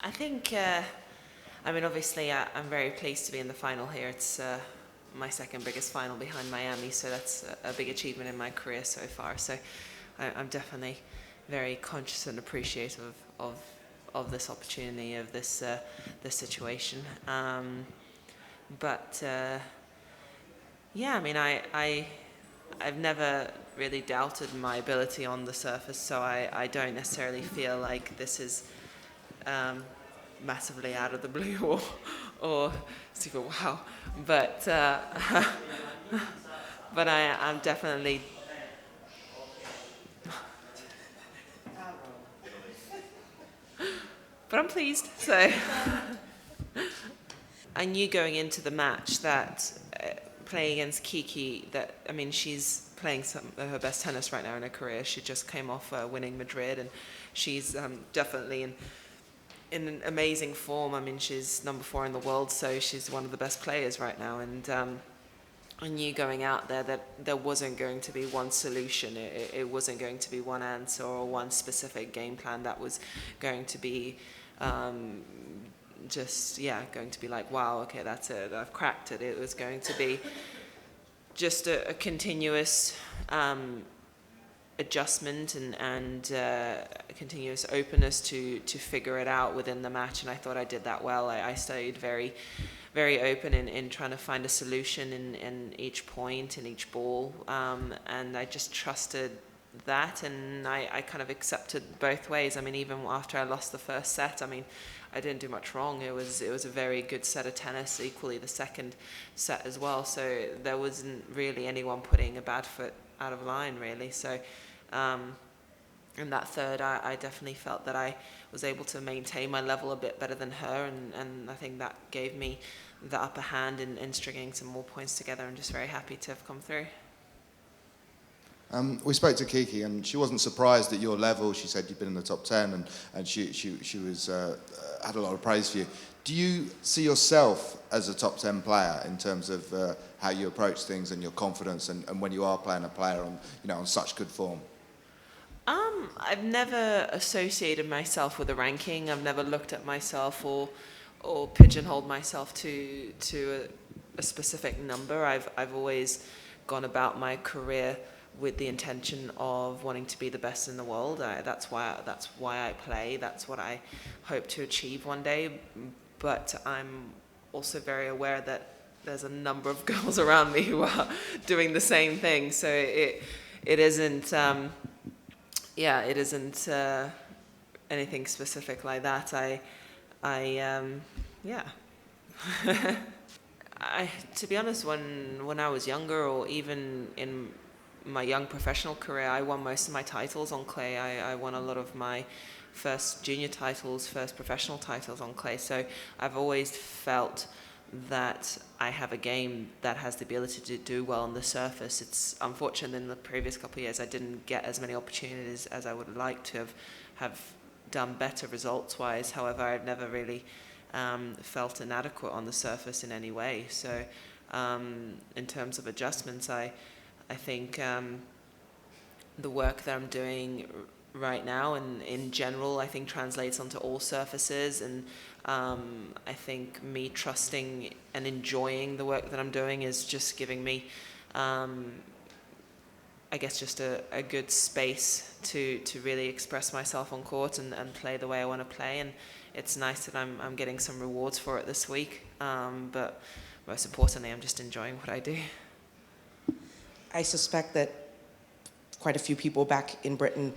I think, obviously, I'm very pleased to be in the final here. It's my second biggest final behind Miami, so that's a big achievement in my career so far. So I'm definitely very conscious and appreciative of this opportunity, of this situation. But yeah, I've never really doubted my ability on the surface, so I don't necessarily feel like this is um, massively out of the blue or super wow. But but I'm definitely. But I'm pleased. So I knew going into the match that playing against Kiki, that she's playing some of her best tennis right now in her career. She just came off winning Madrid, and she's definitely in an amazing form. She's number 4 in the world, so she's one of the best players right now. And I knew going out there that there wasn't going to be one solution. It wasn't going to be one answer or one specific game plan that was going to be um, going to be like, wow, okay, that's it, I've cracked it. It was going to be just a continuous adjustment and a continuous openness to figure it out within the match, and I thought I did that well. I stayed very very open in trying to find a solution in each point, in each ball, and I just trusted that, and I kind of accepted both ways. Even after I lost the first set, I didn't do much wrong. It was a very good set of tennis, equally the second set as well, so there wasn't really anyone putting a bad foot out of line, really. So in that third, I definitely felt that I was able to maintain my level a bit better than her, and I think that gave me the upper hand in stringing some more points together. I'm just very happy to have come through. We spoke to Kiki, and she wasn't surprised at your level. She said you'd been in the top 10, and she was had a lot of praise for you. Do you see yourself as a top 10 player in terms of how you approach things and your confidence, and when you are playing a player on such good form? I've never associated myself with a ranking. I've never looked at myself or pigeonholed myself to a specific number. I've always gone about my career with the intention of wanting to be the best in the world. That's why I play. That's what I hope to achieve one day. But I'm also very aware that there's a number of girls around me who are doing the same thing. So it isn't. It isn't anything specific like that. Yeah. To be honest, when I was younger, or even in my young professional career, I won most of my titles on clay. I won a lot of my first junior titles, first professional titles on clay. So I've always felt that I have a game that has the ability to do well on the surface. It's unfortunate in the previous couple of years I didn't get as many opportunities as I would like to have done better results-wise. However, I've never really felt inadequate on the surface in any way. So in terms of adjustments, I think the work that I'm doing right now and in general, I think translates onto all surfaces, and I think me trusting and enjoying the work that I'm doing is just giving me I guess just a good space to really express myself on court and play the way I want to play, and it's nice that I'm getting some rewards for it this week, but most importantly I'm just enjoying what I do. I suspect that quite a few people back in Britain,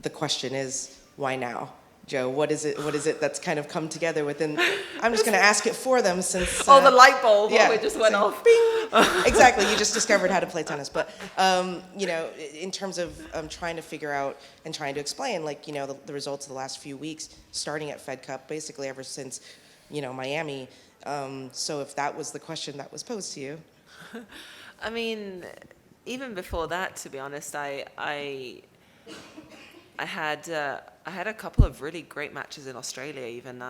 the question is, why now? Joe, what is it that's kind of come together within? I'm just going to ask it for them since... the light bulb just went off. Bing! Exactly, you just discovered how to play tennis. But, in terms of trying to figure out and trying to explain, the results of the last few weeks, starting at Fed Cup, basically ever since, Miami. So if that was the question that was posed to you. Even before that, to be honest, I had a couple of really great matches in Australia. Even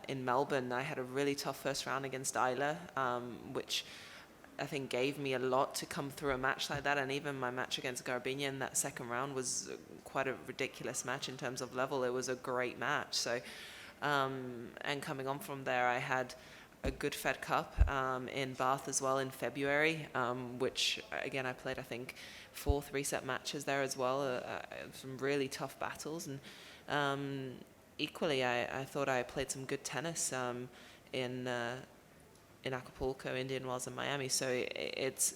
in Melbourne, I had a really tough first round against Isla, which I think gave me a lot to come through a match like that. And even my match against Garbiñe in that second round was quite a ridiculous match in terms of level. It was a great match. So And coming on from there, I had a good Fed Cup in Bath as well in February, which again I played, I think, 4 3-set matches there as well, some really tough battles. And equally, I thought I played some good tennis in Acapulco, Indian Wells, and Miami. So it's,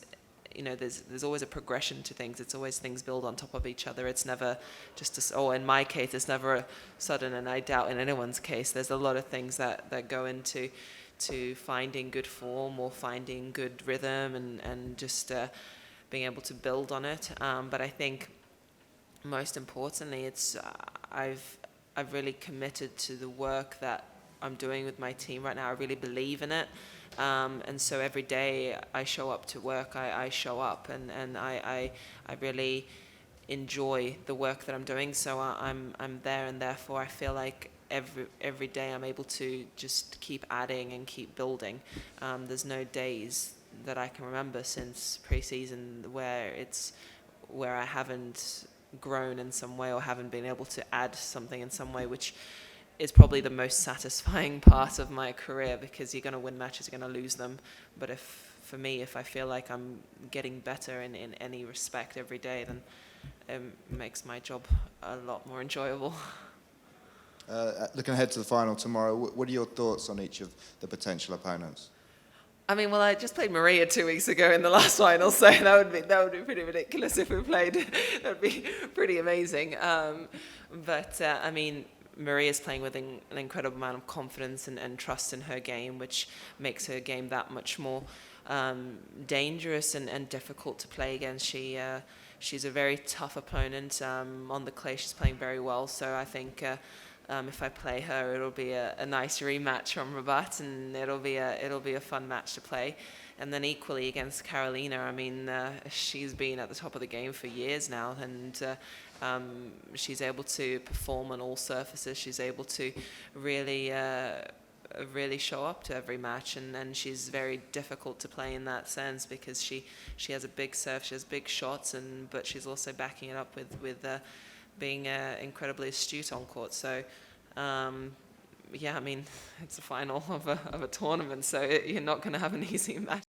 there's always a progression to things. It's always things build on top of each other. It's never just in my case, it's never a sudden, and I doubt in anyone's case, there's a lot of things that go into finding good form or finding good rhythm and just being able to build on it. But I think most importantly, I've really committed to the work that I'm doing with my team right now. I really believe in it. And so every day I show up to work, I show up, and I really enjoy the work that I'm doing. So I'm there, and therefore I feel like every day I'm able to just keep adding and keep building. There's no days that I can remember since pre-season where I haven't grown in some way or haven't been able to add something in some way, which is probably the most satisfying part of my career, because you're going to win matches, you're going to lose them. But for me, if I feel like I'm getting better in any respect every day, then it makes my job a lot more enjoyable. Looking ahead to the final tomorrow, what are your thoughts on each of the potential opponents? I mean, well, I just played Maria 2 weeks ago in the last final, so that would be pretty ridiculous if we played. That would be pretty amazing. But I mean, Maria's playing with an incredible amount of confidence and trust in her game, which makes her game that much more dangerous and difficult to play against. She's a very tough opponent. On the clay, she's playing very well, so I think if I play her, it'll be a nice rematch from Rabat, and it'll be a fun match to play. And then equally against Carolina, I mean, she's been at the top of the game for years now, and she's able to perform on all surfaces. She's able to really show up to every match, and she's very difficult to play in that sense, because she has a big serve, she has big shots, but she's also backing it up with being incredibly astute on court. So yeah, I mean, it's a final of a tournament, so you're not going to have an easy match.